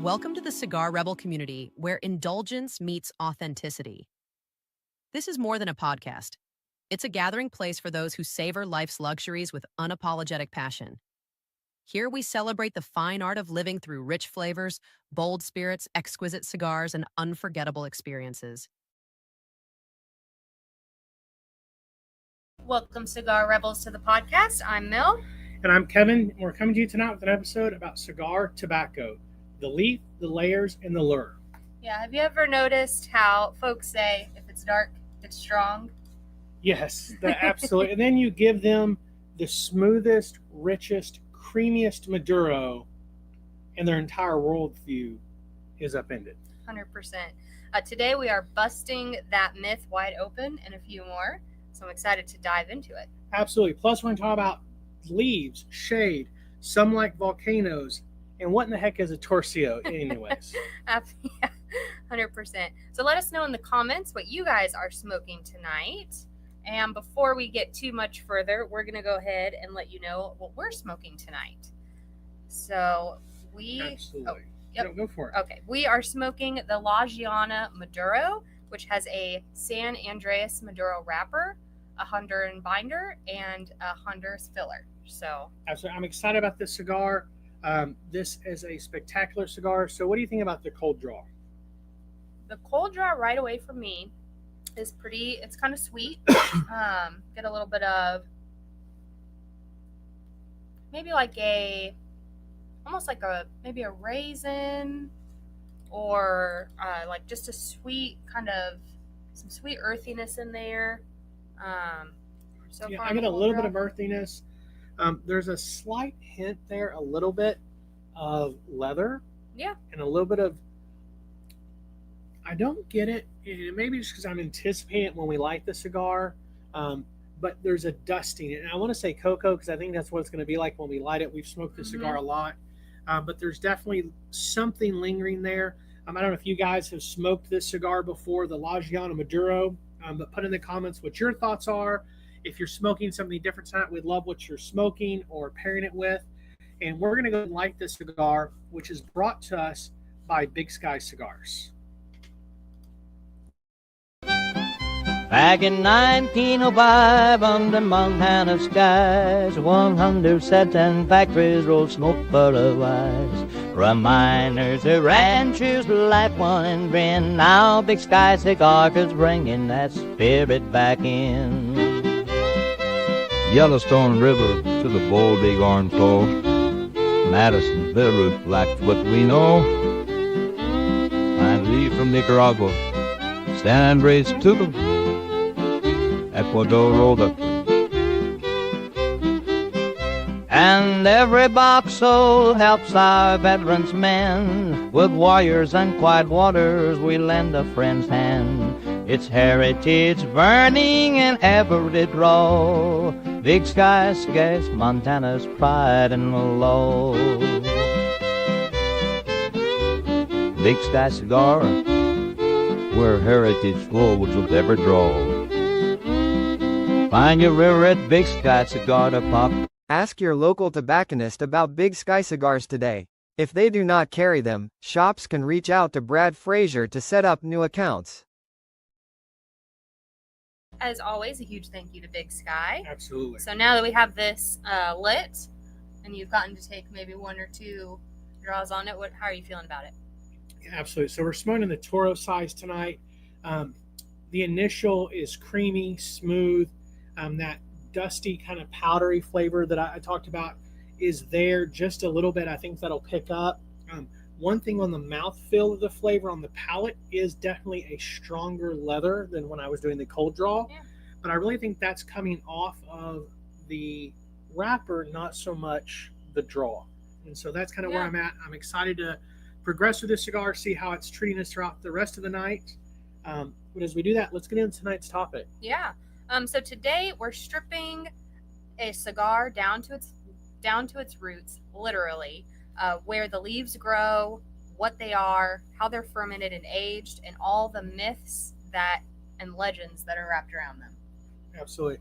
Welcome to the Cigar Rebel community, where indulgence meets authenticity. This is more than a podcast. It's a gathering place for those who savor life's luxuries with unapologetic passion. Here we celebrate the fine art of living through rich flavors, bold spirits, exquisite cigars, and unforgettable experiences. Welcome, Cigar Rebels, to the podcast. I'm Mel. And I'm Kevin. And we're coming to you tonight with an episode about cigar tobacco, the leaf, the layers, and the lure. Yeah, have you ever noticed how folks say if it's dark, it's strong? Yes, absolutely. And then you give them the smoothest, richest, creamiest Maduro, and their entire worldview is upended. 100%. Today we are busting that myth wide open and a few more. So I'm excited to dive into it. Absolutely. Plus, we're going to talk about leaves, shade, some like volcanoes, and what in the heck is a torcio anyways? Yeah, 100%. So let us know in the comments what you guys are smoking tonight. And before we get too much further, we're going to go ahead and let you know what we're smoking tonight. So Absolutely. Yep. Go for it. Okay, we are smoking the La Giana Maduro, which has a San Andreas Maduro wrapper, a Honduran binder, and a Honduras filler. So absolutely, I'm excited about this cigar. This is a spectacular cigar. So what do you think about the cold draw? The cold draw right away for me is pretty, it's kind of sweet. Get a little bit of maybe like maybe a raisin, or like just a sweet kind of some sweet earthiness in there. I get a little bit of earthiness. There's a slight hint there, a little bit of leather. Yeah. And a little bit of, I don't get it, and maybe just because I'm anticipating it when we light the cigar, but there's a dusting. And I want to say cocoa because I think that's what it's going to be like when we light it. We've smoked the cigar a lot, but there's definitely something lingering there. I don't know if you guys have smoked this cigar before, the La Giana Maduro, but put in the comments what your thoughts are. If you're smoking something different tonight, we'd love what you're smoking or pairing it with. And we're going to go and light this cigar, which is brought to us by Big Sky Cigars. Back in 1905, under Montana skies, 100 satin factories rolled smoke otherwise. Reminders of ranchers' life, one and grin. Now Big Sky Cigars bringing that spirit back in. Yellowstone River to the bold bighorn flow. Madison River reflects what we know. And leave from Nicaragua, San Andreas to the Ecuador roller. And every box soul helps our veterans men. With warriors and quiet waters, we lend a friend's hand. It's heritage burning in every draw. Big Sky Cigars, Montana's pride and law. Big Sky Cigar, where heritage flows with every draw. Find your rare red Big Sky Cigar to pop. Ask your local tobacconist about Big Sky Cigars today. If they do not carry them, shops can reach out to Brad Frazier to set up new accounts. As always, a huge thank you to Big Sky. Absolutely. So now that we have this lit, and you've gotten to take maybe one or two draws on it, how are you feeling about it? Yeah, absolutely. So we're smoking the Toro size tonight. The initial is creamy, smooth. That dusty kind of powdery flavor that I talked about is there just a little bit. I think that'll pick up. One thing on the mouthfeel of the flavor on the palate is definitely a stronger leather than when I was doing the cold draw. Yeah. But I really think that's coming off of the wrapper, not so much the draw. And so that's kind of where I'm at. I'm excited to progress with this cigar, see how it's treating us throughout the rest of the night. But as we do that, let's get into tonight's topic. Yeah. So today we're stripping a cigar down to its roots, literally. Where the leaves grow, what they are, how they're fermented and aged, and all the myths and legends that are wrapped around them. Absolutely.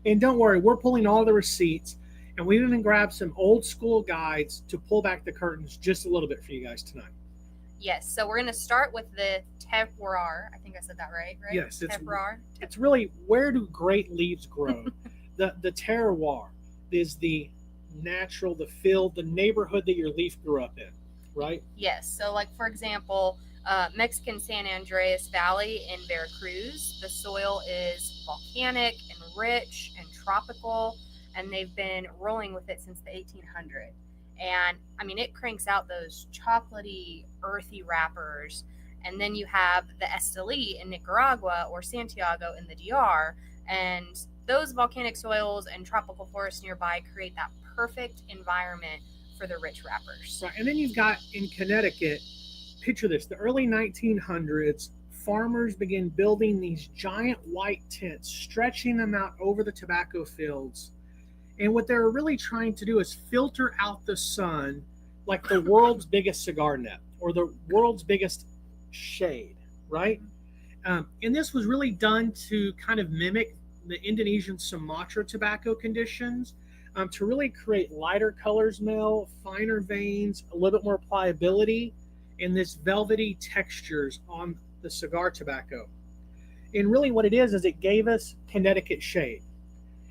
And don't worry, we're pulling all the receipts, and we even grabbed some old school guides to pull back the curtains just a little bit for you guys tonight. Yes. So we're going to start with the terroir. I think I said that right? Yes, Terroir. it's really, where do great leaves grow? The terroir is the natural, the field, the neighborhood that your leaf grew up in, right? Yes. So, like, for example, Mexican San Andreas Valley in Veracruz, the soil is volcanic and rich and tropical, and they've been rolling with it since the 1800s. And I mean, it cranks out those chocolatey, earthy wrappers. And then you have the Esteli in Nicaragua or Santiago in the DR. And those volcanic soils and tropical forests nearby create that perfect environment for the rich wrappers. Right. And then you've got in Connecticut, picture this, the early 1900s, farmers began building these giant white tents, stretching them out over the tobacco fields. And what they're really trying to do is filter out the sun like the world's biggest cigar net or the world's biggest shade, right? And this was really done to kind of mimic the Indonesian Sumatra tobacco conditions, to really create lighter color smell, finer veins, a little bit more pliability, and this velvety textures on the cigar tobacco. And really what it is it gave us Connecticut shade.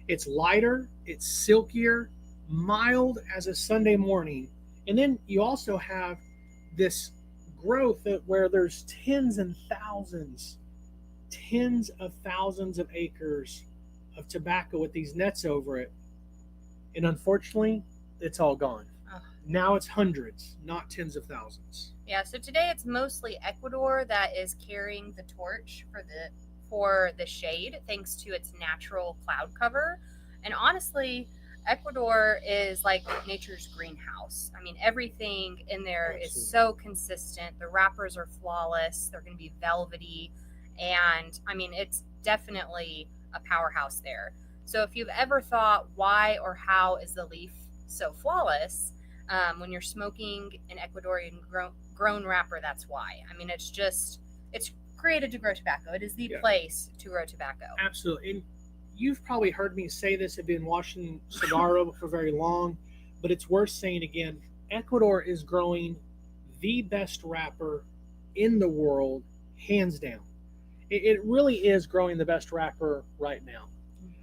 It's lighter, it's silkier, mild as a Sunday morning. And then you also have this growth where there's tens of thousands of acres of tobacco with these nets over it. And unfortunately, it's all gone. Now it's hundreds, not tens of thousands. Yeah, so today it's mostly Ecuador that is carrying the torch for the shade, thanks to its natural cloud cover. And honestly, Ecuador is like nature's greenhouse. I mean, everything in there is so consistent. The wrappers are flawless. They're going to be velvety. And I mean, it's definitely a powerhouse there. So if you've ever thought, why or how is the leaf so flawless? When you're smoking an Ecuadorian grown wrapper, that's why. I mean, it's created to grow tobacco. It is the place to grow tobacco. Absolutely. And you've probably heard me say this. I've been watching Cigar Rebel for very long, but it's worth saying again. Ecuador is growing the best wrapper in the world, hands down. It really is growing the best wrapper right now.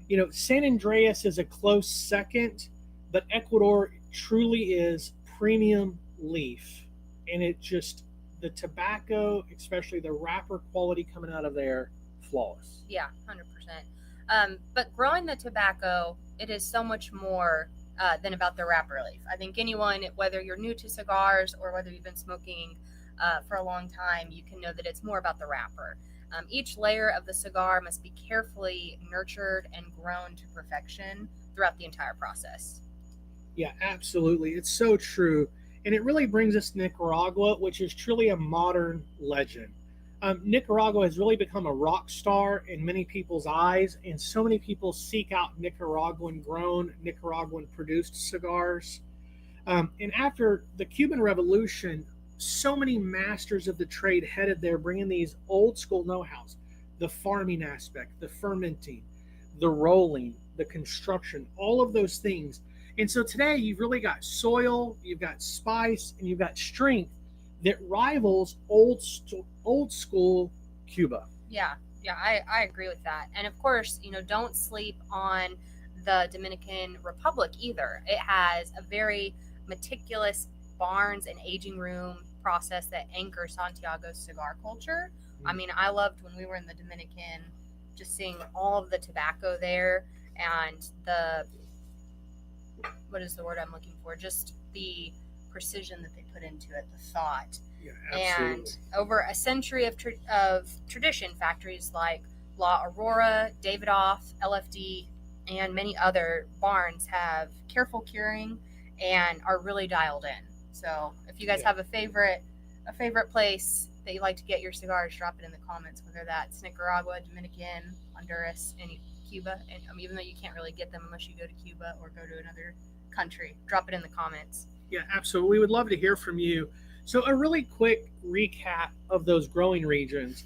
You know, San Andreas is a close second, but Ecuador truly is premium leaf. And it just, the tobacco, especially the wrapper quality coming out of there, flawless. Yeah, 100%. But growing the tobacco, it is so much more than about the wrapper leaf. I think anyone, whether you're new to cigars or whether you've been smoking for a long time, you can know that it's more about the wrapper. Each layer of the cigar must be carefully nurtured and grown to perfection throughout the entire process. Yeah, absolutely. It's so true. And it really brings us to Nicaragua, which is truly a modern legend. Nicaragua has really become a rock star in many people's eyes, and so many people seek out Nicaraguan grown, Nicaraguan produced cigars. And after the Cuban Revolution, so many masters of the trade headed there, bringing these old school know-hows, the farming aspect, the fermenting, the rolling, the construction, all of those things. And so today you've really got soil, you've got spice, and you've got strength that rivals old school Cuba. Yeah, I agree with that. And of course, don't sleep on the Dominican Republic either. It has a very meticulous barns and aging room process that anchors Santiago's cigar culture. I mean, I loved when we were in the Dominican, just seeing all of the tobacco there and what is the word I'm looking for? Just the precision that they put into it, the thought. Yeah, absolutely. And over a century of tradition, factories like La Aurora, Davidoff, LFD, and many other barns have careful curing and are really dialed in. So if you guys have a favorite place that you like to get your cigars, drop it in the comments, whether that's Nicaragua, Dominican, Honduras, and Cuba. And even though you can't really get them unless you go to Cuba or go to another country, drop it in the comments. Yeah, absolutely. We would love to hear from you. So a really quick recap of those growing regions.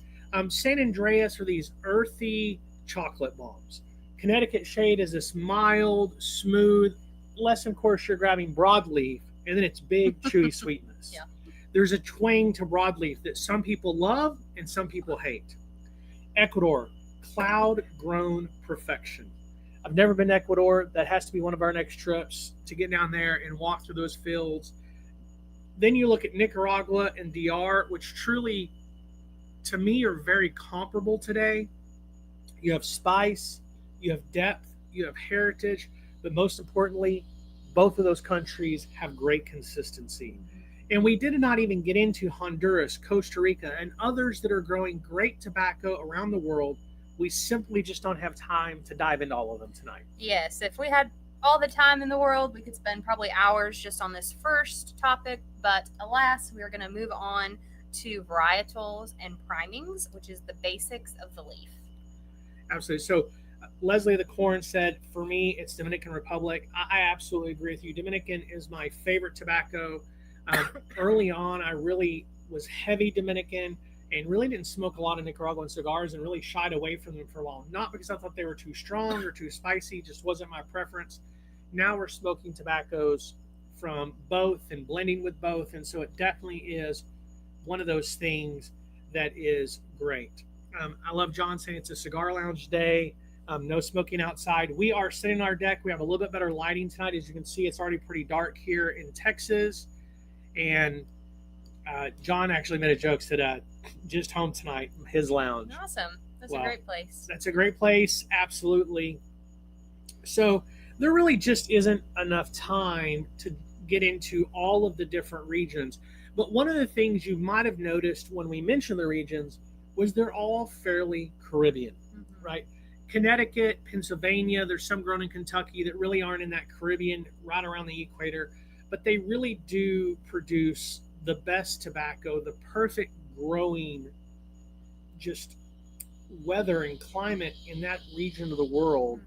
San Andreas are these earthy chocolate bombs. Connecticut shade is this mild, smooth, less of course you're grabbing broadleaf, and then it's big, chewy sweetness. Yeah. There's a twang to broadleaf that some people love and some people hate. Ecuador, cloud-grown perfection. I've never been to Ecuador. That has to be one of our next trips, to get down there and walk through those fields. Then you look at Nicaragua and DR, which truly, to me, are very comparable today. You have spice, you have depth, you have heritage, but most importantly, both of those countries have great consistency. And we did not even get into Honduras, Costa Rica, and others that are growing great tobacco around the world. We simply just don't have time to dive into all of them tonight. Yes, if we had all the time in the world, we could spend probably hours just on this first topic, but alas, we are going to move on to varietals and primings, which is the basics of the leaf. Absolutely. So Leslie the Corn said, for me, it's Dominican Republic. I absolutely agree with you. Dominican is my favorite tobacco. Early on, I really was heavy Dominican and really didn't smoke a lot of Nicaraguan cigars and really shied away from them for a while. Not because I thought they were too strong or too spicy, just wasn't my preference. Now we're smoking tobaccos from both and blending with both, and so it definitely is one of those things that is great. I love John saying it's a cigar lounge day. No smoking outside. We are sitting on our deck. We have a little bit better lighting tonight. As you can see, it's already pretty dark here in Texas. And John actually made a joke, said just home tonight, his lounge. Awesome. That's a great place. That's a great place. Absolutely. So there really just isn't enough time to get into all of the different regions. But one of the things you might have noticed when we mentioned the regions was they're all fairly Caribbean, right? Connecticut, Pennsylvania, there's some grown in Kentucky that really aren't in that Caribbean right around the equator, but they really do produce the best tobacco, the perfect growing just weather and climate in that region of the world.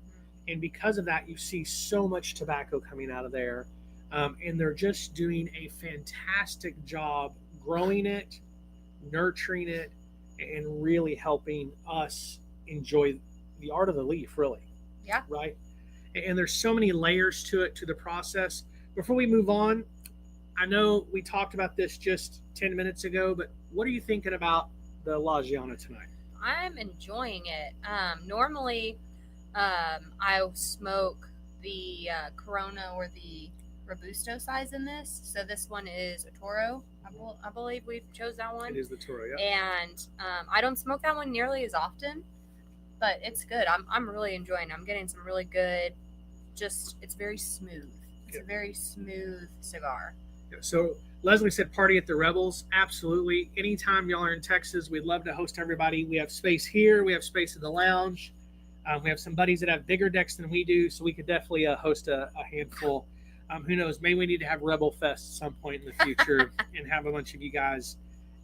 And because of that, you see so much tobacco coming out of there. And they're just doing a fantastic job growing it, nurturing it, and really helping us enjoy the art of the leaf, really. Yeah. Right? And there's so many layers to it, to the process. Before we move on, I know we talked about this just 10 minutes ago, but what are you thinking about the La Giana tonight? I'm enjoying it. Normally, I smoke the Corona or the Robusto size in this. So this one is a Toro. I believe we chose that one. It is the Toro, yeah. And I don't smoke that one nearly as often, but it's good. I'm really enjoying it. I'm getting some really good, it's very smooth. It's a very smooth cigar. Yeah, so Leslie said party at the Rebels. Absolutely. Anytime y'all are in Texas, we'd love to host everybody. We have space here. We have space in the lounge. We have some buddies that have bigger decks than we do, so we could definitely host a handful. Who knows? Maybe we need to have Rebel Fest at some point in the future and have a bunch of you guys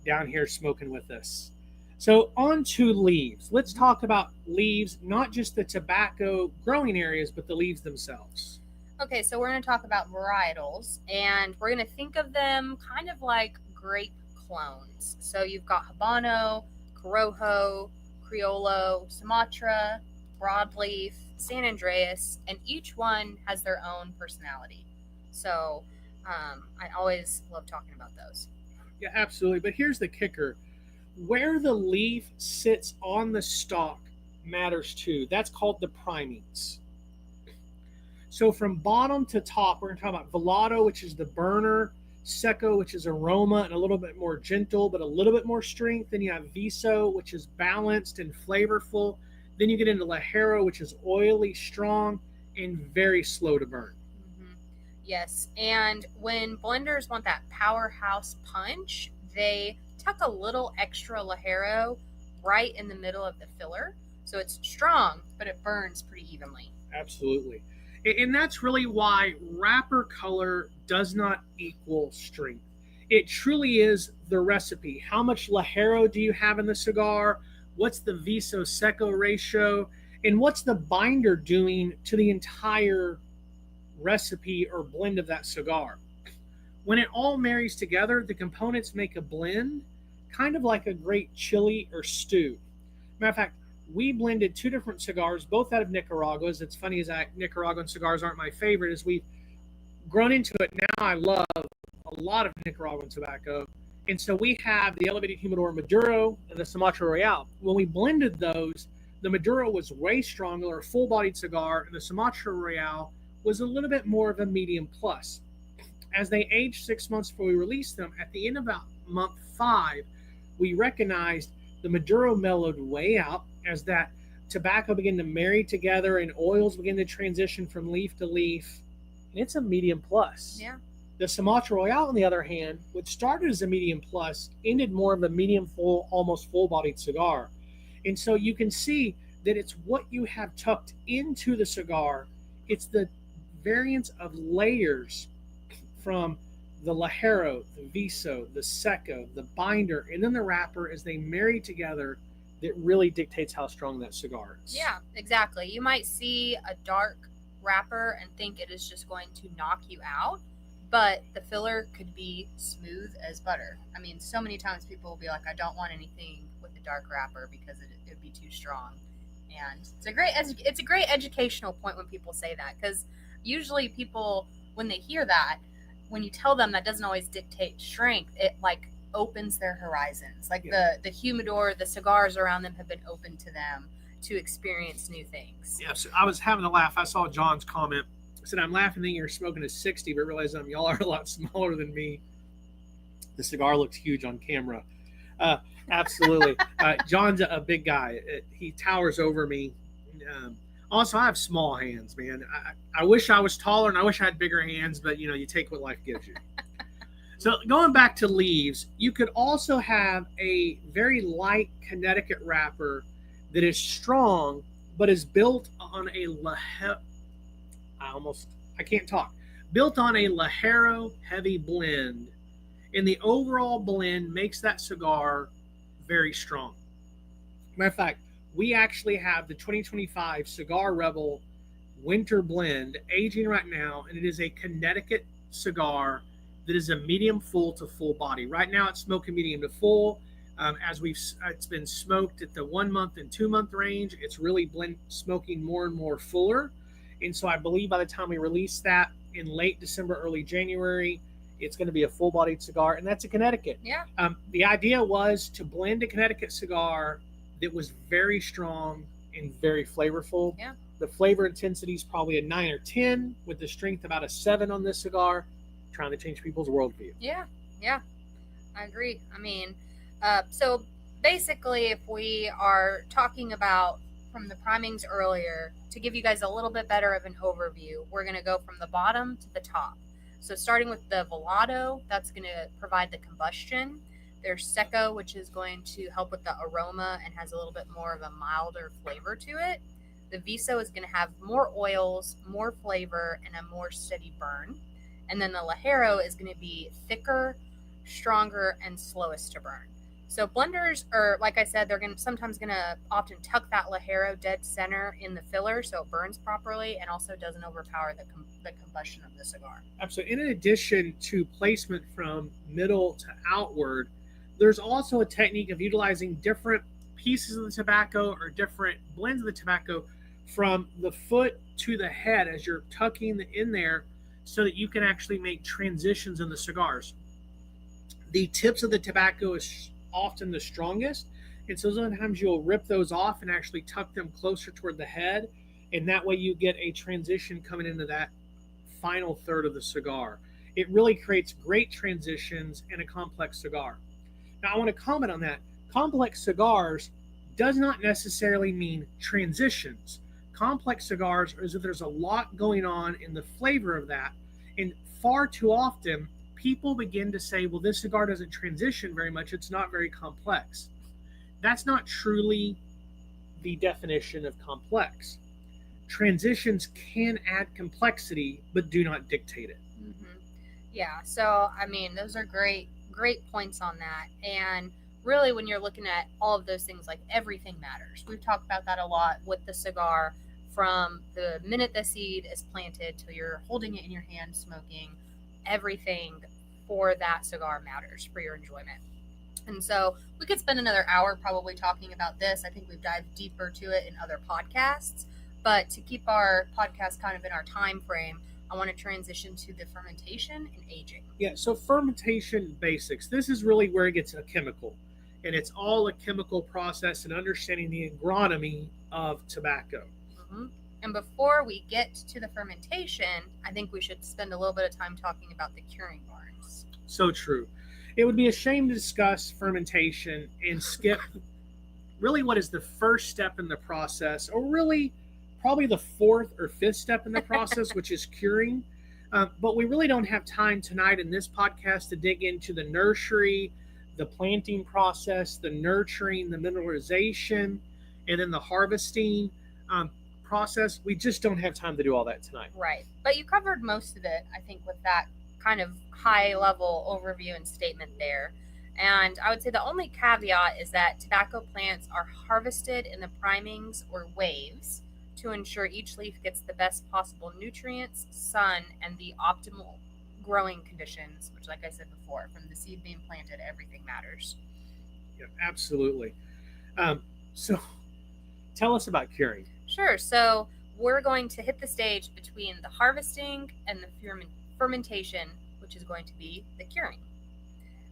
down here smoking with us. So on to leaves. Let's talk about leaves, not just the tobacco growing areas, but the leaves themselves. Okay, so we're going to talk about varietals, and we're going to think of them kind of like grape clones. So you've got Habano, Corojo, Criollo, Sumatra, Broadleaf, San Andreas, and each one has their own personality. So I always love talking about those. Yeah, absolutely. But here's the kicker. Where the leaf sits on the stalk matters too. That's called the primings. So from bottom to top, we're going to talk about Velado, which is the burner, Seco, which is aroma and a little bit more gentle, but a little bit more strength. Then you have Viso, which is balanced and flavorful. Then you get into Ligero, which is oily, strong, and very slow to burn. Yes, and when blenders want that powerhouse punch, they tuck a little extra Ligero right in the middle of the filler. So it's strong, but it burns pretty evenly. Absolutely. And that's really why wrapper color does not equal strength. It truly is the recipe. How much Ligero do you have in the cigar? What's the Viso Seco ratio? And what's the binder doing to the entire recipe or blend of that cigar? When it all marries together, the components make a blend, kind of like a great chili or stew. Matter of fact, we blended two different cigars, both out of Nicaragua. It's funny as Nicaraguan cigars aren't my favorite, as we've grown into it. Now I love a lot of Nicaraguan tobacco, And so we have the elevated humidor Maduro and the Sumatra Royale. When we blended those, the Maduro was way stronger, a full-bodied cigar, and the Sumatra Royale was a little bit more of a medium plus. As they aged 6 months before we released them, at the end of about month 5, we recognized the Maduro mellowed way out as that tobacco began to marry together and oils begin to transition from leaf to leaf. And it's a medium plus. Yeah. The Sumatra Royale, on the other hand, which started as a medium plus, ended more of a medium full, almost full-bodied cigar. And so you can see that it's what you have tucked into the cigar. It's the variance of layers from the Ligero, the Viso, the Seco, the binder, and then the wrapper as they marry together that really dictates how strong that cigar is. Yeah, exactly. You might see a dark wrapper and think it is just going to knock you out, but the filler could be smooth as butter. I mean, so many times people will be like, I don't want anything with a dark wrapper because it'd be too strong. And it's a great educational point when people say that, because usually people, when they hear that, when you tell them that doesn't always dictate strength, it like opens their horizons. Like the humidor, the cigars around them have been open to them to experience new things. Yeah, so I was having a laugh. I saw John's comment. I said, I'm laughing thinking you're smoking a 60, but realized y'all are a lot smaller than me. The cigar looks huge on camera. Absolutely. John's a big guy. He towers over me. Also, I have small hands, man. I wish I was taller and I wish I had bigger hands, but you take what life gives you. So going back to leaves, you could also have a very light Connecticut wrapper that is strong, but is built on a built on a Ligero heavy blend. And the overall blend makes that cigar very strong. Matter of fact, we actually have the 2025 Cigar Rebel Winter Blend aging right now, and it is a Connecticut cigar that is a medium full to full body. Right now, it's smoking medium to full. It's been smoked at the 1 month and 2 month range. It's really smoking more and more fuller, and so I believe by the time we release that in late December, early January, it's going to be a full-bodied cigar, and that's a Connecticut. Yeah. The idea was to blend a Connecticut cigar that was very strong and very flavorful. Yeah. The flavor intensity is probably a 9 or 10, with the strength about a 7 on this cigar, trying to change people's worldview. Yeah, I agree. I mean, so basically, if we are talking about from the primings earlier, to give you guys a little bit better of an overview, we're going to go from the bottom to the top. So starting with the Velado, that's going to provide the combustion. There's Seco, which is going to help with the aroma and has a little bit more of a milder flavor to it. The Viso is going to have more oils, more flavor, and a more steady burn. And then the Ligero is going to be thicker, stronger, and slowest to burn. So blenders are, like I said, they're sometimes going to often tuck that Ligero dead center in the filler so it burns properly and also doesn't overpower the combustion of the cigar. Absolutely. In addition to placement from middle to outward, there's also a technique of utilizing different pieces of the tobacco or different blends of the tobacco from the foot to the head as you're tucking in there so that you can actually make transitions in the cigars. The tips of the tobacco is often the strongest, and so sometimes you'll rip those off and actually tuck them closer toward the head, and that way you get a transition coming into that final third of the cigar. It really creates great transitions in a complex cigar. Now, I want to comment on that. Complex cigars does not necessarily mean transitions. Complex cigars is that there's a lot going on in the flavor of that, and far too often people begin to say, well, this cigar doesn't transition very much, it's not very complex. That's not truly the definition of complex. Transitions can add complexity, but do not dictate it. Mm-hmm. Yeah, so I mean, those are great points on that. And really, when you're looking at all of those things, like everything matters. We've talked about that a lot with the cigar, from the minute the seed is planted till you're holding it in your hand smoking. Everything for that cigar matters for your enjoyment. And so we could spend another hour probably talking about this. I think we've dived deeper to it in other podcasts, but to keep our podcast kind of in our time frame, I want to transition to the fermentation and aging. Yeah, so fermentation basics. This is really where it gets a chemical. And it's all a chemical process and understanding the agronomy of tobacco. Mm-hmm. And before we get to the fermentation, I think we should spend a little bit of time talking about the curing barns. So true. It would be a shame to discuss fermentation and skip really what is the first step in the process, or really probably the fourth or fifth step in the process, which is curing. But we really don't have time tonight in this podcast to dig into the nursery, the planting process, the nurturing, the mineralization, and then the harvesting process. We just don't have time to do all that tonight. Right. But you covered most of it, I think, with that kind of high level overview and statement there. And I would say the only caveat is that tobacco plants are harvested in the primings or waves to ensure each leaf gets the best possible nutrients, sun, and the optimal growing conditions, which, like I said before, from the seed being planted, everything matters. Yeah, absolutely. So tell us about curing. Sure. So we're going to hit the stage between the harvesting and the fermentation, which is going to be the curing.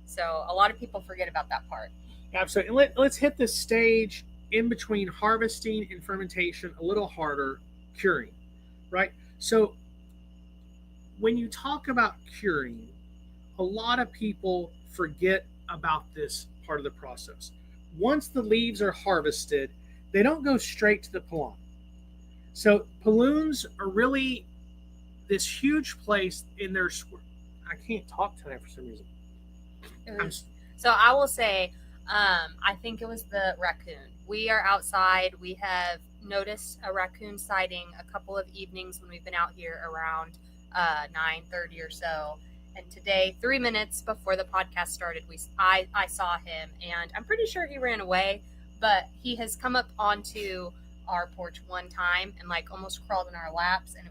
So a lot of people forget about that part. Absolutely. And let's hit the stage in between harvesting and fermentation a little harder, curing, right? So when you talk about curing, a lot of people forget about this part of the process. Once the leaves are harvested, they don't go straight to the pilon. So piluns are really this huge place in their I can't talk tonight for some reason. So I will say, I think it was the raccoon. We are outside. We have noticed a raccoon sighting a couple of evenings when we've been out here around 9:30 or so. And today, 3 minutes before the podcast started, I saw him, and I'm pretty sure he ran away, but he has come up onto our porch one time and like almost crawled in our laps, and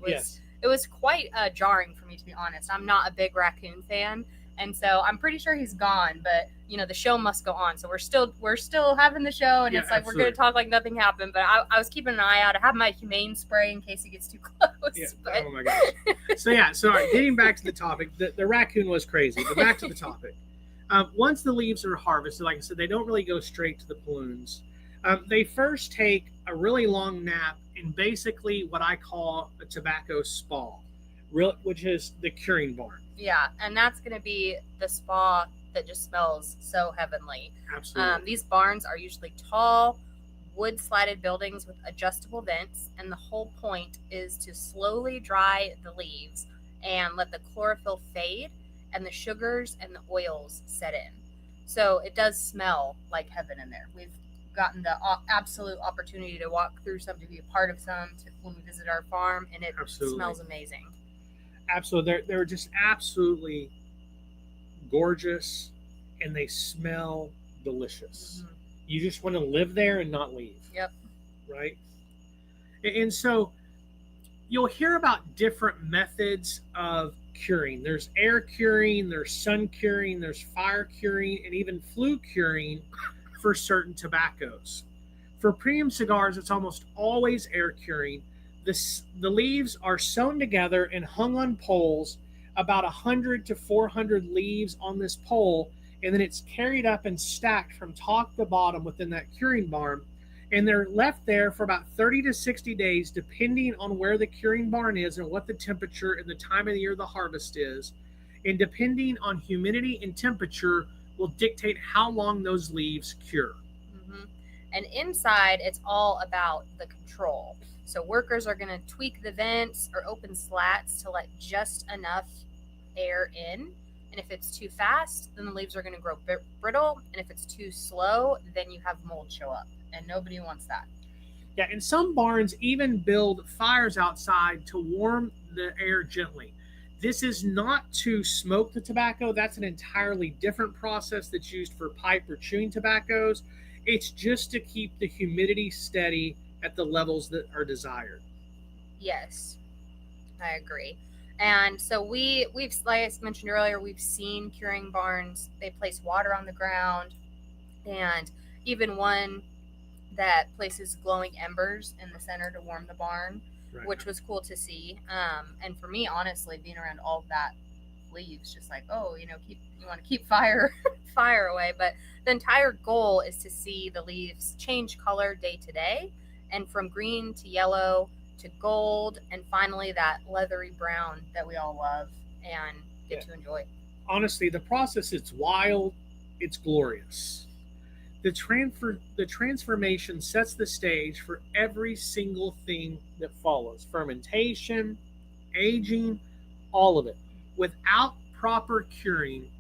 it was quite jarring for me, to be honest. I'm not a big raccoon fan. And so I'm pretty sure he's gone, but the show must go on. So we're still having the show, and it's like absolutely. we're going to talk like nothing happened. But I was keeping an eye out. I have my humane spray in case he gets too close. Yeah. But... Oh my gosh. So all right, getting back to the topic, the raccoon was crazy, but back to the topic. Once the leaves are harvested, like I said, they don't really go straight to the piluns. They first take a really long nap in basically what I call a tobacco spa, which is the curing barn. Yeah, and that's going to be the spa that just smells so heavenly. Absolutely. These barns are usually tall, wood-slatted buildings with adjustable vents, and the whole point is to slowly dry the leaves and let the chlorophyll fade and the sugars and the oils set in. So it does smell like heaven in there. We've gotten the absolute opportunity to walk through some, to be a part of some when we visit our farm, and it smells amazing. Absolutely. They're just absolutely gorgeous, and they smell delicious. Mm-hmm. You just want to live there and not leave. Yep. Right? And so you'll hear about different methods of curing. There's air curing, there's sun curing, there's fire curing, and even flue curing for certain tobaccos. For premium cigars, it's almost always air curing. The leaves are sewn together and hung on poles, about 100 to 400 leaves on this pole, and then it's carried up and stacked from top to bottom within that curing barn, and they're left there for about 30 to 60 days, depending on where the curing barn is and what the temperature and the time of the year the harvest is, and depending on humidity and temperature will dictate how long those leaves cure. Mm-hmm. And inside, it's all about the control. So workers are going to tweak the vents or open slats to let just enough air in. And if it's too fast, then the leaves are going to grow brittle. And if it's too slow, then you have mold show up. And nobody wants that. Yeah, and some barns even build fires outside to warm the air gently. This is not to smoke the tobacco. That's an entirely different process that's used for pipe or chewing tobaccos. It's just to keep the humidity steady at the levels that are desired. Yes, I agree. And so we've, like I mentioned earlier, we've seen curing barns. They place water on the ground, and even one that places glowing embers in the center to warm the barn. Right. which was cool to see. And for me, honestly, being around all of that leaves, just like, oh, you want to keep fire away. But the entire goal is to see the leaves change color day to day, and from green to yellow to gold, and finally that leathery brown that we all love and get to enjoy. Honestly, the process, it's wild, it's glorious. The transformation sets the stage for every single thing that follows. Fermentation, aging, all of it. Without proper curing,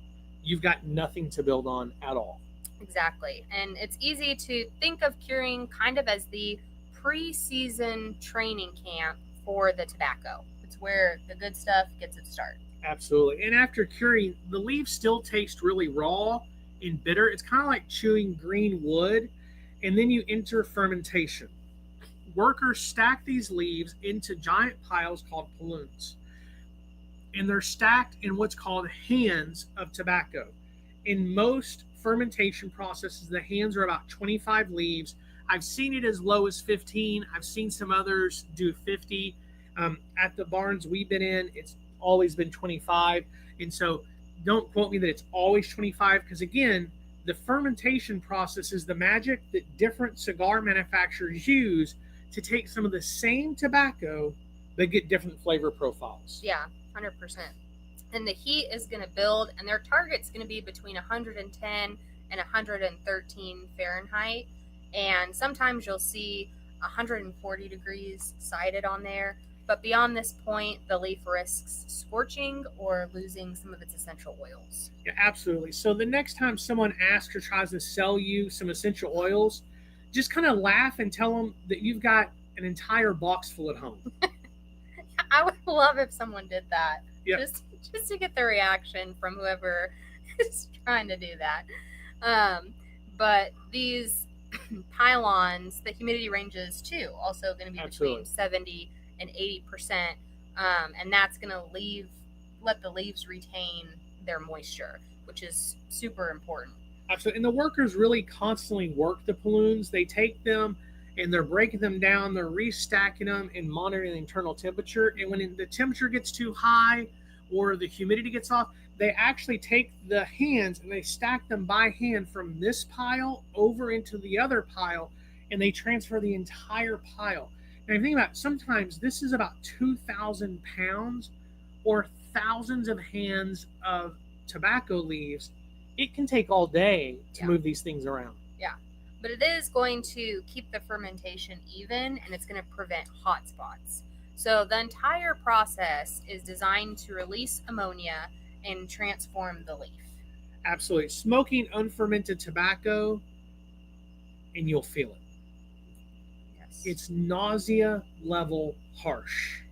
you've got nothing to build on at all. Exactly. And it's easy to think of curing kind of as the pre-season training camp for the tobacco. It's where the good stuff gets its start. Absolutely. And after curing, the leaves still taste really raw and bitter. It's kind of like chewing green wood. And then you enter fermentation. Workers stack these leaves into giant piles called paloons. And they're stacked in what's called hands of tobacco. In most fermentation processes, the hands are about 25 leaves. I've seen it as low as 15. I've seen some others do 50. At the barns we've been in, it's always been 25. And so don't quote me that it's always 25, because again, the fermentation process is the magic that different cigar manufacturers use to take some of the same tobacco but get different flavor profiles. Yeah, 100%. And the heat is going to build, and their target's going to be between 110 and 113 Fahrenheit. And sometimes you'll see 140 degrees cited on there. But beyond this point, the leaf risks scorching or losing some of its essential oils. Yeah, absolutely. So the next time someone asks or tries to sell you some essential oils, just kind of laugh and tell them that you've got an entire box full at home. I would love if someone did that. Yep. Just to get the reaction from whoever is trying to do that. But these pylons, the humidity ranges too, also going to be Absolutely. between 70 and 80%, and that's going to let the leaves retain their moisture, which is super important. Absolutely. And the workers really constantly work the paloons. They take them and they're breaking them down, they're restacking them and monitoring the internal temperature. And when the temperature gets too high or the humidity gets off, they actually take the hands and they stack them by hand from this pile over into the other pile, and they transfer the entire pile. And I think about, sometimes this is about 2,000 pounds or thousands of hands of tobacco leaves. It can take all day to move these things around. Yeah, but it is going to keep the fermentation even, and it's going to prevent hot spots. So the entire process is designed to release ammonia and transform the leaf. Absolutely. Smoking unfermented tobacco, and you'll feel it. Yes. It's nausea level harsh.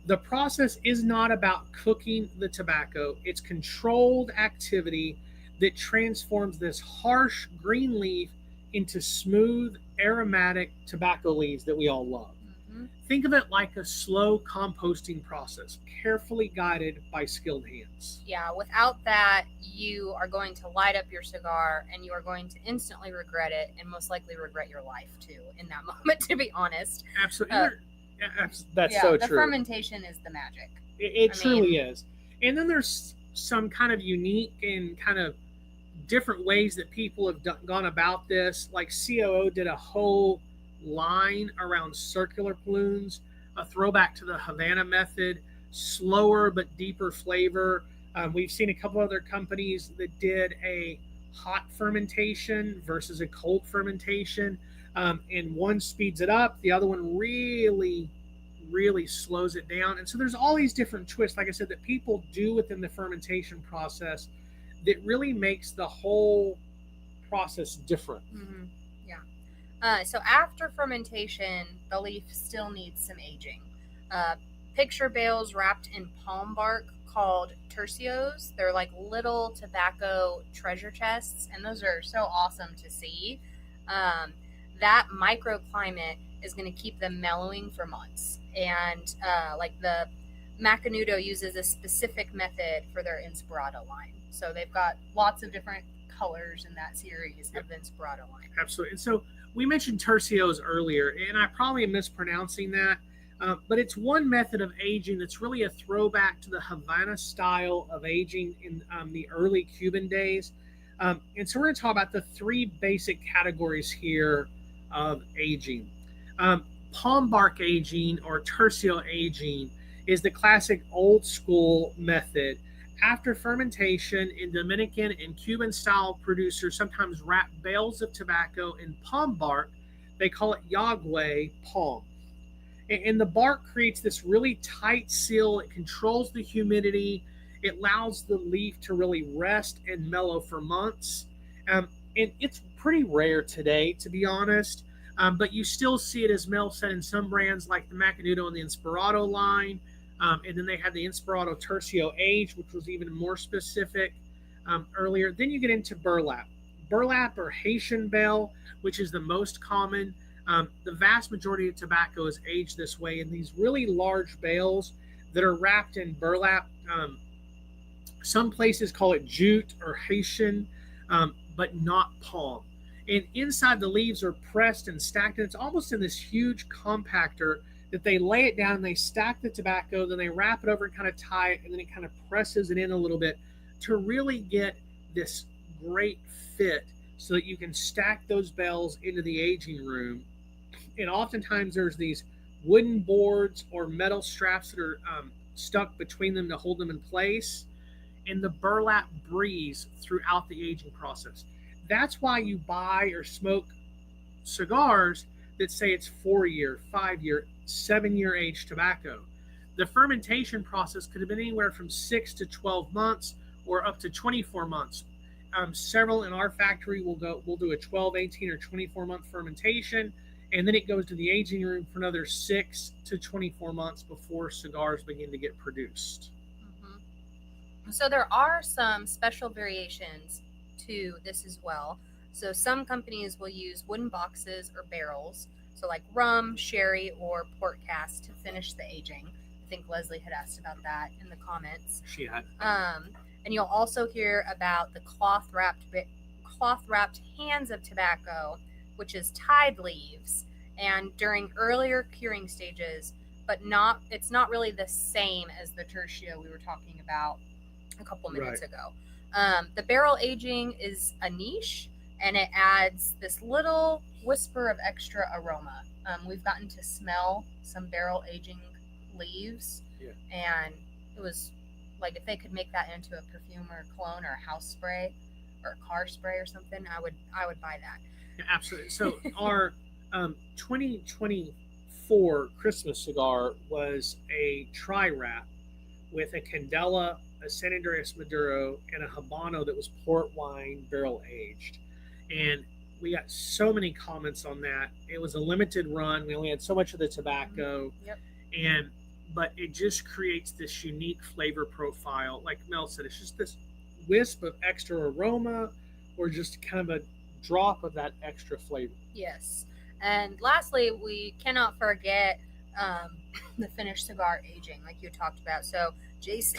The process is not about cooking the tobacco. It's controlled activity that transforms this harsh green leaf into smooth, aromatic tobacco leaves that we all love. Mm-hmm. Think of it like a slow composting process, carefully guided by skilled hands. Yeah, without that, you are going to light up your cigar and you are going to instantly regret it, and most likely regret your life too in that moment, to be honest. Absolutely. That's so the true. fermentation is the magic. It truly is. And then there's some kind of unique and kind of different ways that people have gone about this. Like COO did a whole line around circular paloons, a throwback to the Havana method, slower but deeper flavor. We've seen a couple other companies that did a hot fermentation versus a cold fermentation, and one speeds it up, the other one really slows it down. And so there's all these different twists, like I said, that people do within the fermentation process that really makes the whole process different. Mm-hmm. Yeah. So after fermentation, the leaf still needs some aging. Picture bales wrapped in palm bark called tercios. They're like little tobacco treasure chests, and those are so awesome to see. That microclimate is going to keep them mellowing for months. And like the Macanudo uses a specific method for their Inspirado line. So they've got lots of different colors in that series of the Inspirado line. Absolutely. And so we mentioned tercios earlier, and I probably am mispronouncing that. But it's one method of aging that's really a throwback to the Havana style of aging in the early Cuban days. And so we're going to talk about the three basic categories here of aging. Palm bark aging or tertial aging is the classic old school method. After fermentation, in Dominican and Cuban style producers sometimes wrap bales of tobacco in palm bark. They call it Yagüe palm. And the bark creates this really tight seal. It controls the humidity. It allows the leaf to really rest and mellow for months. And it's pretty rare today, to be honest. But you still see it, as Mel said, in some brands like the Macanudo and the Inspirato line. And then they had the Inspirato Tercio Age, which was even more specific earlier. Then you get into burlap. Burlap or Haitian bale, which is the most common. The vast majority of tobacco is aged this way in these really large bales that are wrapped in burlap. Some places call it jute or Haitian, but not palm. And inside the leaves are pressed and stacked, and it's almost in this huge compactor that they lay it down and they stack the tobacco, then they wrap it over and kind of tie it, and then it kind of presses it in a little bit to really get this great fit so that you can stack those bales into the aging room. And oftentimes there's these wooden boards or metal straps that are stuck between them to hold them in place, and the burlap breathes throughout the aging process. That's why you buy or smoke cigars that say it's 4-year, 5-year, 7-year aged tobacco. The fermentation process could have been anywhere from 6 to 12 months or up to 24 months. Several in our factory will do a 12, 18, or 24-month fermentation, and then it goes to the aging room for another 6 to 24 months before cigars begin to get produced. Mm-hmm. So there are some special variations to this as well. So some companies will use wooden boxes or barrels, so like rum, sherry, or port cask to finish the aging. I think Leslie had asked about that in the comments. She had. And you'll also hear about the cloth-wrapped hands of tobacco, which is tied leaves, and during earlier curing stages, but it's not really the same as the tertio we were talking about a couple minutes ago. The barrel aging is a niche, and it adds this little whisper of extra aroma. We've gotten to smell some barrel aging leaves, and it was like if they could make that into a perfume or a cologne or a house spray or a car spray or something, I would buy that. Yeah, absolutely. So our 2024 Christmas cigar was a tri-wrap with a Candela, a San Andreas Maduro, and a Habano that was port wine barrel aged. And we got so many comments on that. It was a limited run. We only had so much of the tobacco. Yep. But it just creates this unique flavor profile. Like Mel said, it's just this wisp of extra aroma or just kind of a drop of that extra flavor. Yes. And lastly, we cannot forget the finished cigar aging, like you talked about. So JC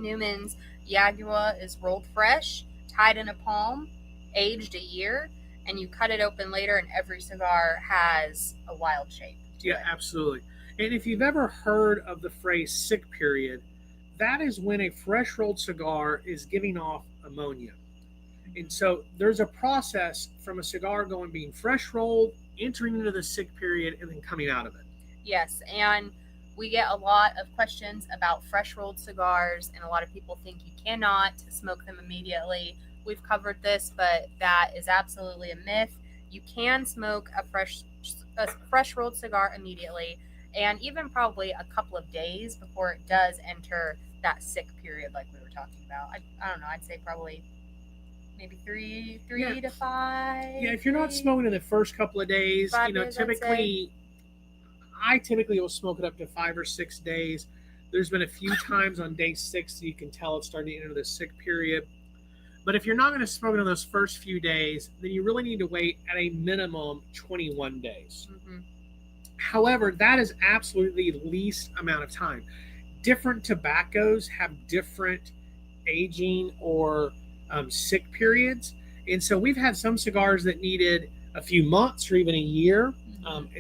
Newman's Yagua is rolled fresh, tied in a palm, aged a year, and you cut it open later, and every cigar has a wild shape. Yeah, absolutely. And if you've ever heard of the phrase sick period, that is when a fresh rolled cigar is giving off ammonia. And so there's a process from a cigar being fresh rolled, entering into the sick period, and then coming out of it. Yes, and we get a lot of questions about fresh rolled cigars, and a lot of people think you cannot smoke them immediately. We've covered this, but that is absolutely a myth. You can smoke a fresh rolled cigar immediately, and even probably a couple of days before it does enter that sick period like we were talking about. I don't know, I'd say probably maybe three to 5. Yeah, if you're not smoking in the first couple of days, typically I typically will smoke it up to 5 or 6 days. There's been a few times on day 6 that you can tell it's starting to enter the sick period. But if you're not going to smoke it in those first few days, then you really need to wait at a minimum 21 days. Mm-hmm. However, that is absolutely the least amount of time. Different tobaccos have different aging or sick periods. And so we've had some cigars that needed a few months or even a year.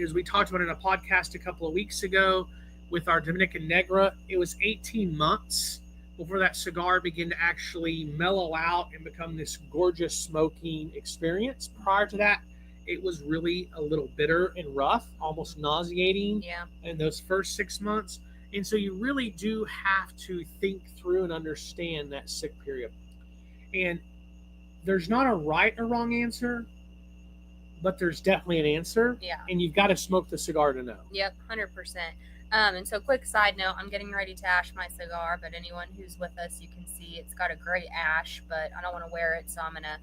As we talked about in a podcast a couple of weeks ago with our Dominican Negra, it was 18 months before that cigar began to actually mellow out and become this gorgeous smoking experience. Prior to that, it was really a little bitter and rough, almost nauseating in those first 6 months. And so you really do have to think through and understand that sick period. And there's not a right or wrong answer, but there's definitely an answer. Yeah. And you've got to smoke the cigar to know. Yep, 100%. And so quick side note, I'm getting ready to ash my cigar, but anyone who's with us, you can see it's got a great ash, but I don't want to wear it, so I'm gonna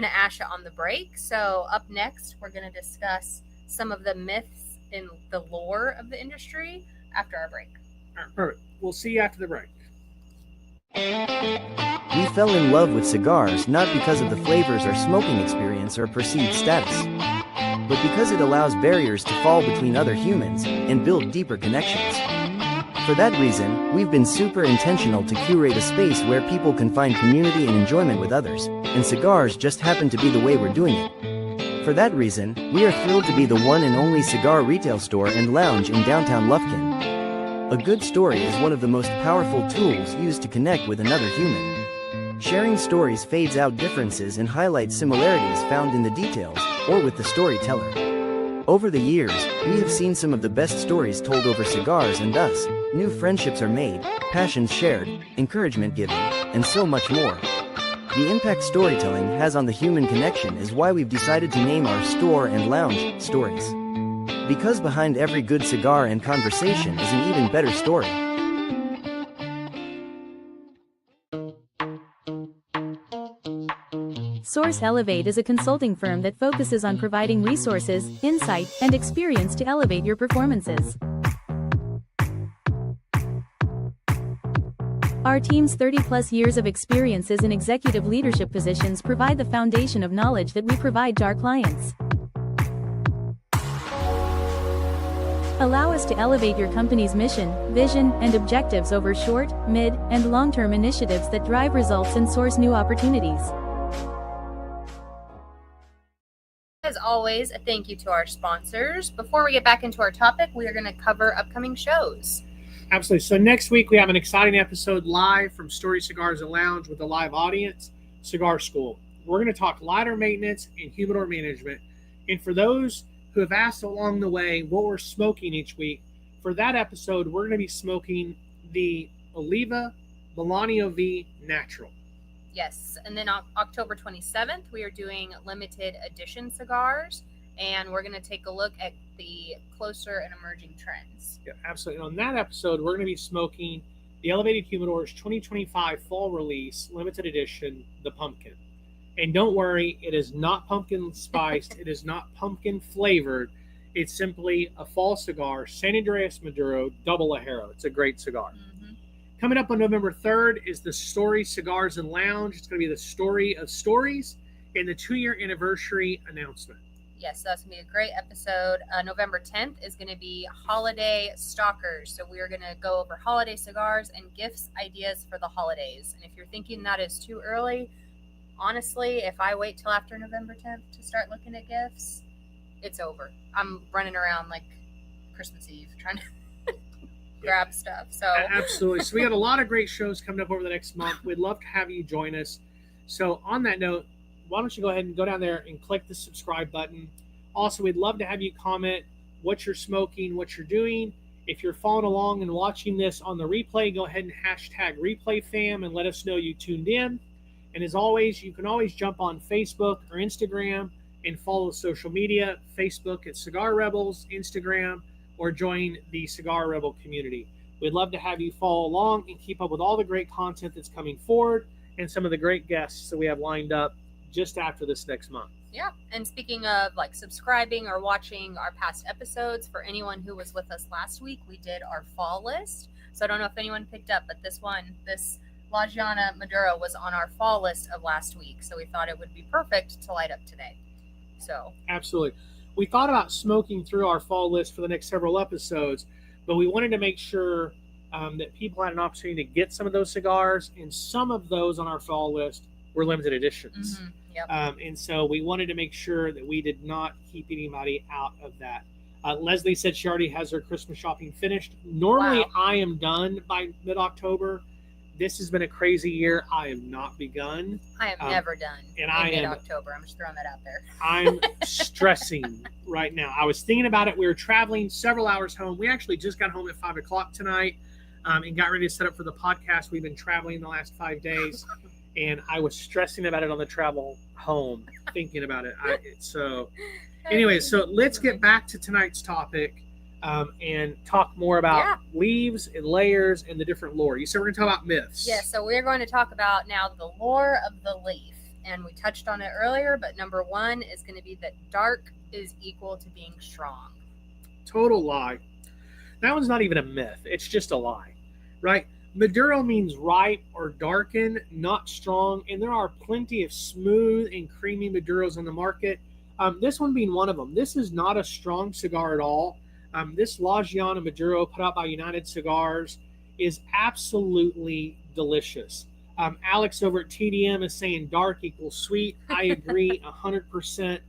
ash it on the break. So up next, we're gonna discuss some of the myths in the lore of the industry after our break. All right, perfect. We'll see you after the break. We fell in love with cigars not because of the flavors or smoking experience or perceived status, but because it allows barriers to fall between other humans and build deeper connections. For that reason, we've been super intentional to curate a space where people can find community and enjoyment with others, and cigars just happen to be the way we're doing it. For that reason, we are thrilled to be the one and only cigar retail store and lounge in downtown Lufkin. A good story is one of the most powerful tools used to connect with another human. Sharing stories fades out differences and highlights similarities found in the details, or with the storyteller. Over the years, we have seen some of the best stories told over cigars, and thus, new friendships are made, passions shared, encouragement given, and so much more. The impact storytelling has on the human connection is why we've decided to name our store and lounge Stories. Because behind every good cigar and conversation is an even better story. Source Elevate is a consulting firm that focuses on providing resources, insight, and experience to elevate your performances. Our team's 30-plus years of experiences in executive leadership positions provide the foundation of knowledge that we provide to our clients. Allow us to elevate your company's mission, vision, and objectives over short, mid, and long-term initiatives that drive results and source new opportunities. As always, a thank you to our sponsors. Before we get back into our topic, we are going to cover upcoming shows. Absolutely. So next week, we have an exciting episode live from Story Cigars and Lounge with a live audience, Cigar School. We're going to talk lighter maintenance and humidor management. And for those who have asked along the way what we're smoking each week, for that episode, we're going to be smoking the Oliva Melanio V Natural. Yes, and then October 27th, we are doing limited edition cigars, and we're going to take a look at the closer and emerging trends. Yeah, absolutely. And on that episode, we're going to be smoking the Elevated Humidor's 2025 fall release, limited edition, the Pumpkin. And don't worry, it is not pumpkin spiced. It is not pumpkin flavored. It's simply a fall cigar, San Andreas Maduro, Double Ajero. It's a great cigar. Mm-hmm. Coming up on November 3rd is the Story Cigars and Lounge. It's going to be the story of stories and the 2-year anniversary announcement. Yes, that's going to be a great episode. November 10th is going to be Holiday Stalkers. So we are going to go over holiday cigars and gifts ideas for the holidays. And if you're thinking that is too early, honestly, if I wait till after November 10th to start looking at gifts, it's over. I'm running around like Christmas Eve trying to grab stuff. So Absolutely. So we got a lot of great shows coming up over the next month. We'd love to have you join us. So on that note, why don't you go ahead and go down there and click the subscribe button. Also, we'd love to have you comment what you're smoking, what you're doing. If you're following along and watching this on the replay, go ahead and hashtag ReplayFam and let us know you tuned in. And as always, you can always jump on Facebook or Instagram and follow social media, Facebook at Cigar Rebels, Instagram, or join the Cigar Rebel community. We'd love to have you follow along and keep up with all the great content that's coming forward and some of the great guests that we have lined up just after this next month. yeah. And speaking of like subscribing or watching our past episodes, for anyone who was with us last week, we did our fall list. So I don't know if anyone picked up, but this La Giana Maduro was on our fall list of last week. So we thought it would be perfect to light up today. So Absolutely. We thought about smoking through our fall list for the next several episodes, but we wanted to make sure that people had an opportunity to get some of those cigars, and some of those on our fall list were limited editions. mm-hmm. Yep. And so we wanted to make sure that we did not keep anybody out of that. Leslie said she already has her Christmas shopping finished. Normally, Wow. I am done by mid-October. This has been a crazy year. I have not begun. I am never done and in I am- mid-October. I'm just throwing that out there. I'm stressing right now. I was thinking about it. We were traveling several hours home. We actually just got home at 5 o'clock tonight and got ready to set up for the podcast. We've been traveling the last 5 days, and I was stressing about it on the travel home, thinking about it. So let's get back to tonight's topic and talk more about leaves and layers and the different lore. You said we're going to talk about myths. Yeah, so we're going to talk about now the lore of the leaf. And we touched on it earlier, but number one is going to be that dark is equal to being strong. Total lie. That one's not even a myth. It's just a lie, right? Maduro means ripe or darken, not strong. And there are plenty of smooth and creamy Maduros on the market. This one being one of them. This is not a strong cigar at all. This La Giana Maduro put out by United Cigars is absolutely delicious. Alex over at TDM is saying dark equals sweet. I agree 100%.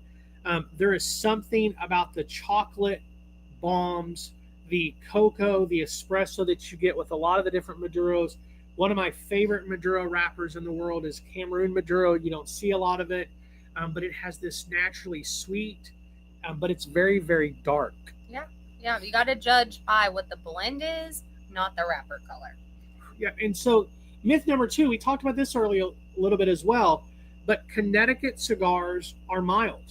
There is something about the chocolate bombs, the cocoa, the espresso that you get with a lot of the different Maduros. One of my favorite Maduro wrappers in the world is Cameroon Maduro. You don't see a lot of it, but it has this naturally sweet, but it's very, very dark. Yeah, you got to judge by what the blend is, not the wrapper color. Yeah, and so myth number 2, we talked about this earlier a little bit as well, but Connecticut cigars are mild.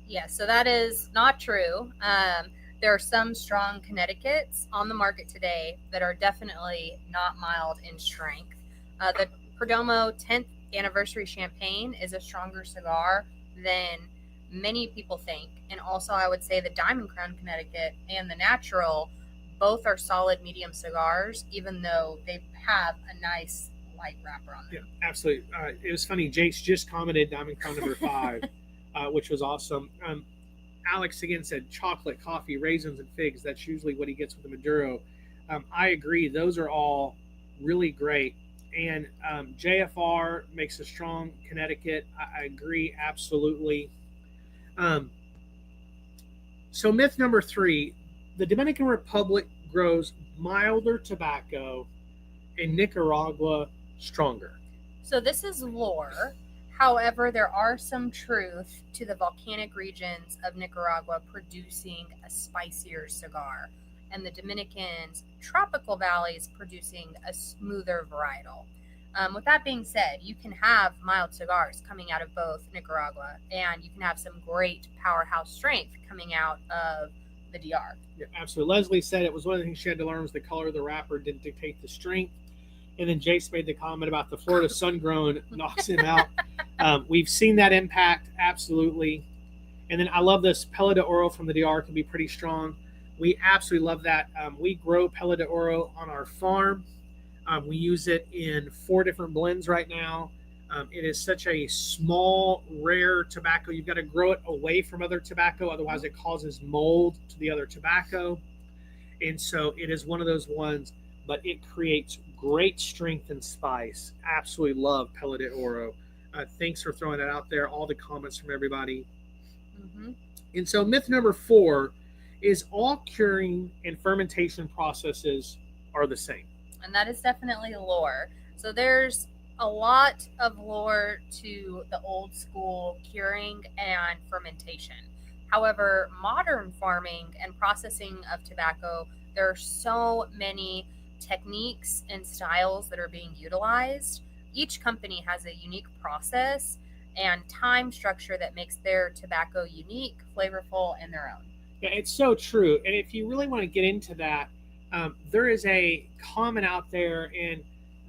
Yeah, so that is not true. There are some strong Connecticut's on the market today that are definitely not mild in strength. The Perdomo 10th anniversary champagne is a stronger cigar than many people think. And also I would say the Diamond Crown Connecticut and the Natural both are solid medium cigars, even though they have a nice light wrapper on them. Yeah, absolutely. It was funny. Jace just commented Diamond Crown number 5, which was awesome. Alex again said chocolate, coffee, raisins, and figs. That's usually what he gets with the Maduro. I agree. Those are all really great. And JFR makes a strong Connecticut. I agree absolutely. So myth number 3, the Dominican Republic grows milder tobacco and Nicaragua stronger. So this is lore. However, there are some truth to the volcanic regions of Nicaragua producing a spicier cigar, and the Dominican's tropical valleys producing a smoother varietal. With that being said, you can have mild cigars coming out of both Nicaragua, and you can have some great powerhouse strength coming out of the DR. Yeah, absolutely. Leslie said it was one of the things she had to learn was the color of the wrapper didn't dictate the strength. And then Jace made the comment about the Florida sun-grown knocks him out. We've seen that impact, absolutely. And then I love this Pella de Oro from the DR, can be pretty strong. We absolutely love that. We grow Pella de Oro on our farm. We use it in 4 different blends right now. It is such a small, rare tobacco. You've got to grow it away from other tobacco, otherwise it causes mold to the other tobacco. And so it is one of those ones, but it creates great strength and spice. Absolutely love Pella de Oro. Thanks for throwing that out there. All the comments from everybody. Mm-hmm. And so myth number 4 is all curing and fermentation processes are the same. And that is definitely lore. So there's a lot of lore to the old school curing and fermentation. However, modern farming and processing of tobacco, there are so many techniques and styles that are being utilized. Each company has a unique process and time structure that makes their tobacco unique, flavorful, and their own. Yeah, it's so true. And if you really want to get into that, there is a comment out there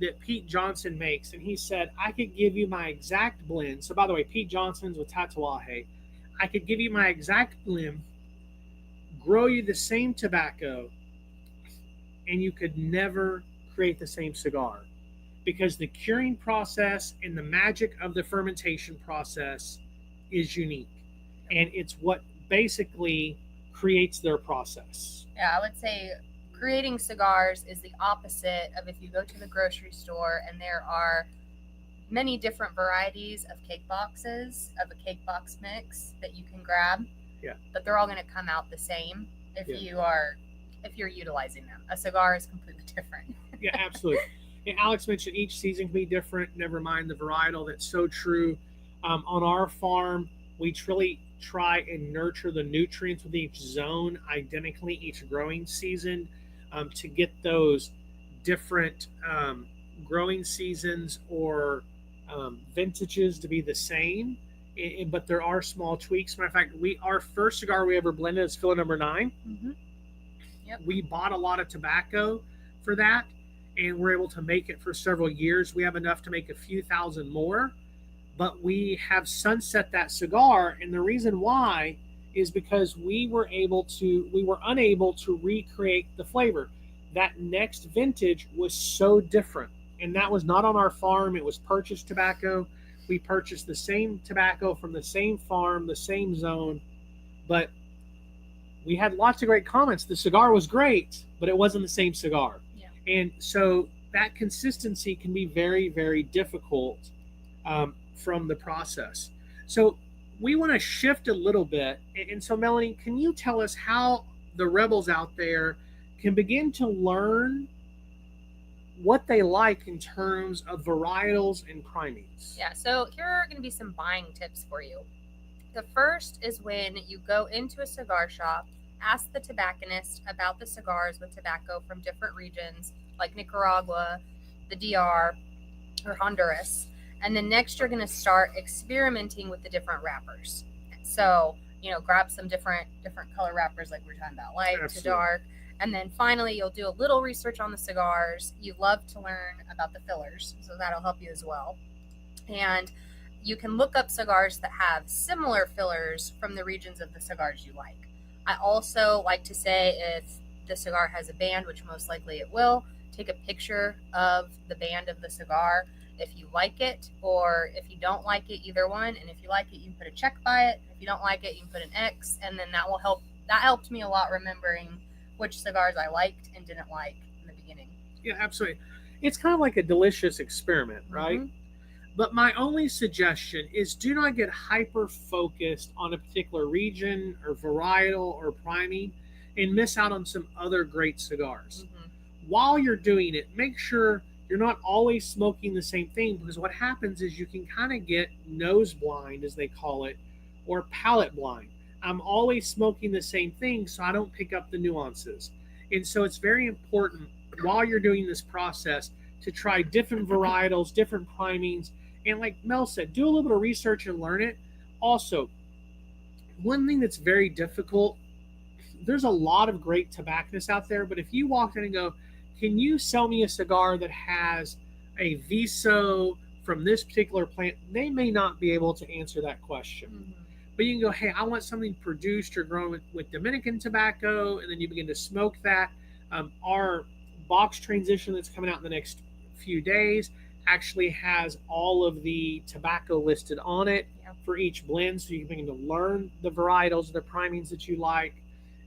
that Pete Johnson makes, and he said, I could give you my exact blend. So by the way, Pete Johnson's with Tatuaje. I could give you my exact blend, grow you the same tobacco, and you could never create the same cigar, because the curing process and the magic of the fermentation process is unique, and it's what basically creates their process. Yeah, I would say creating cigars is the opposite of if you go to the grocery store and there are many different varieties of cake boxes of a cake box mix that you can grab. Yeah. But they're all going to come out the same if you're utilizing them. A cigar is completely different. Yeah, absolutely. And Alex mentioned each season can be different. Never mind the varietal. That's so true. On our farm, we truly try and nurture the nutrients with each zone identically each growing season to get those different growing seasons or vintages to be the same. But there are small tweaks. Matter of fact, our first cigar we ever blended is filler number 9. Mm-hmm. Yep. We bought a lot of tobacco for that, and we're able to make it for several years. We have enough to make a few thousand more, but we have sunset that cigar, and the reason why is because we were unable to recreate the flavor. That next vintage was so different, and that was not on our farm. It was purchased tobacco. We purchased the same tobacco from the same farm, the same zone, but we had lots of great comments. The cigar was great, but it wasn't the same cigar. Yeah. And so that consistency can be very, very difficult from the process. So we want to shift a little bit. And so, Melanie, can you tell us how the rebels out there can begin to learn what they like in terms of varietals and primings? Yeah, so here are going to be some buying tips for you. The first is when you go into a cigar shop, ask the tobacconist about the cigars with tobacco from different regions like Nicaragua, the DR, or Honduras. And then next you're going to start experimenting with the different wrappers. So, grab some different color wrappers like we were talking about, light to dark. And then finally, you'll do a little research on the cigars. You love to learn about the fillers, so that'll help you as well. And you can look up cigars that have similar fillers from the regions of the cigars you like. I also like to say if the cigar has a band, which most likely it will, take a picture of the band of the cigar if you like it, or if you don't like it, either one. And if you like it, you can put a check by it. If you don't like it, you can put an X, and then that will help. That helped me a lot remembering which cigars I liked and didn't like in the beginning. Yeah, absolutely. It's kind of like a delicious experiment, right? Mm-hmm. But my only suggestion is do not get hyper-focused on a particular region or varietal or priming and miss out on some other great cigars. Mm-hmm. While you're doing it, make sure you're not always smoking the same thing, because what happens is you can kind of get nose blind, as they call it, or palate blind. I'm always smoking the same thing, so I don't pick up the nuances. And so it's very important while you're doing this process to try different varietals, different primings. And like Mel said, do a little bit of research and learn it. Also, one thing that's very difficult, there's a lot of great tobacconists out there, but if you walk in and go, can you sell me a cigar that has a Viso from this particular plant? They may not be able to answer that question. Mm-hmm. But you can go, hey, I want something produced or grown with Dominican tobacco, and then you begin to smoke that. Our box transition that's coming out in the next few days actually has all of the tobacco listed on it for each blend, so you can begin to learn the varietals, the primings that you like.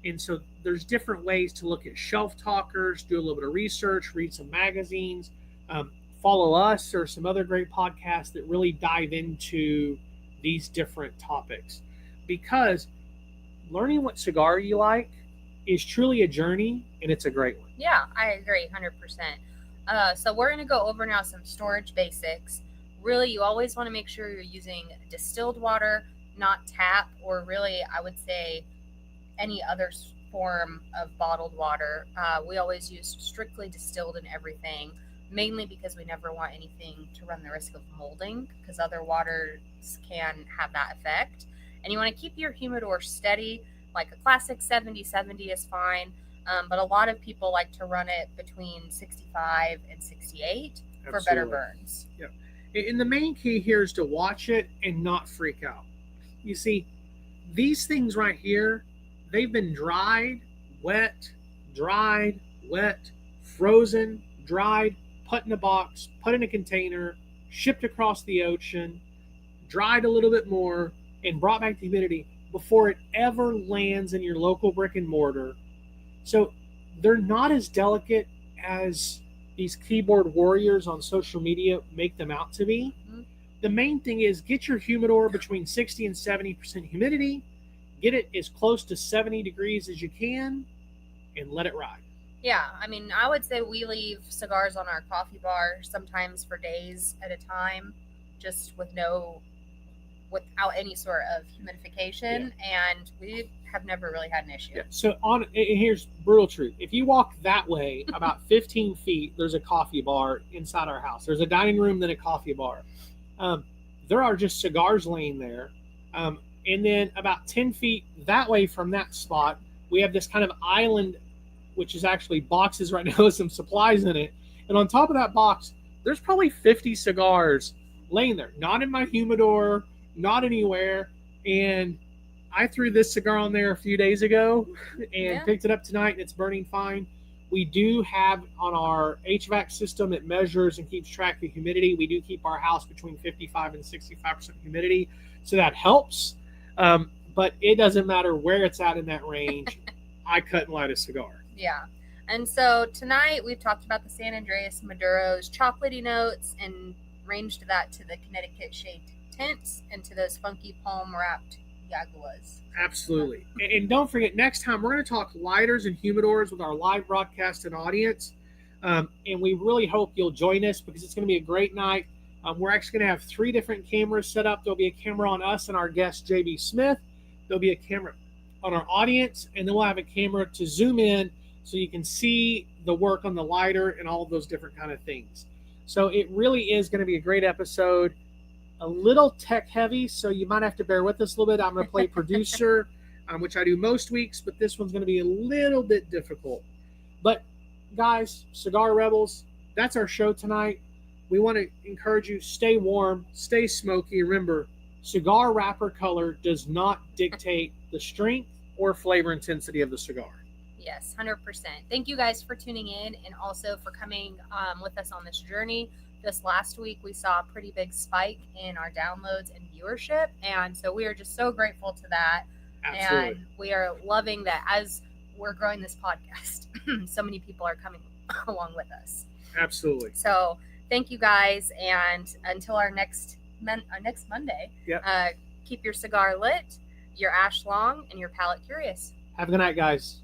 And so there's different ways to look at shelf talkers, do a little bit of research, read some magazines, follow us or some other great podcasts that really dive into these different topics, because learning what cigar you like is truly a journey, and it's a great one. Yeah, I agree 100%. So we're going to go over now some storage basics. Really, you always want to make sure you're using distilled water, not tap, or really, I would say, any other form of bottled water. We always use strictly distilled in everything, mainly because we never want anything to run the risk of molding, because other waters can have that effect. And you want to keep your humidor steady, like a classic 70/70 is fine, but a lot of people like to run it between 65 and 68 for better burns. Yeah. And the main key here is to watch it and not freak out. You see, these things right here, they've been dried, wet, frozen, dried, put in a box, put in a container, shipped across the ocean, dried a little bit more, and brought back to humidity before it ever lands in your local brick and mortar. So they're not as delicate as these keyboard warriors on social media make them out to be. Mhm. The main thing is get your humidor between 60 and 70% humidity. Get it as close to 70 degrees as you can, and let it ride. Yeah, I mean, I would say we leave cigars on our coffee bar sometimes for days at a time, just without any sort of humidification, and we have never really had an issue. Yeah. So and here's brutal truth. If you walk that way about 15 feet, there's a coffee bar inside our house. There's a dining room, then a coffee bar. There are just cigars laying there. And then about 10 feet that way from that spot, we have this kind of island, which is actually boxes right now with some supplies in it. And on top of that box, there's probably 50 cigars laying there, not in my humidor, not anywhere. And I threw this cigar on there a few days ago and picked it up tonight, and it's burning fine. We do have on our HVAC system, it measures and keeps track of humidity. We do keep our house between 55 and 65% humidity, so that helps. But it doesn't matter where it's at in that range. I cut and light a cigar. Yeah. And so tonight we've talked about the San Andreas Maduro's chocolatey notes and ranged that to the Connecticut shaped tints and to those funky palm wrapped Yaguas. Absolutely. And don't forget, next time we're going to talk lighters and humidors with our live broadcast and audience. And we really hope you'll join us because it's going to be a great night. We're actually going to have 3 different cameras set up. There'll be a camera on us and our guest, JB Smith. There'll be a camera on our audience, and then we'll have a camera to zoom in so you can see the work on the lighter and all of those different kind of things. So it really is going to be a great episode. A little tech heavy, so you might have to bear with us a little bit. I'm going to play producer, which I do most weeks, but this one's going to be a little bit difficult. But guys, Cigar Rebels, that's our show tonight. We want to encourage you, stay warm, stay smoky. Remember, cigar wrapper color does not dictate the strength or flavor intensity of the cigar. Yes, 100%. Thank you guys for tuning in and also for coming with us on this journey. This last week, we saw a pretty big spike in our downloads and viewership. And so we are just so grateful to that. Absolutely. And we are loving that as we're growing this podcast, so many people are coming along with us. Absolutely. So thank you guys. And until our next Monday, keep your cigar lit, your ash long, and your palate curious. Have a good night, guys.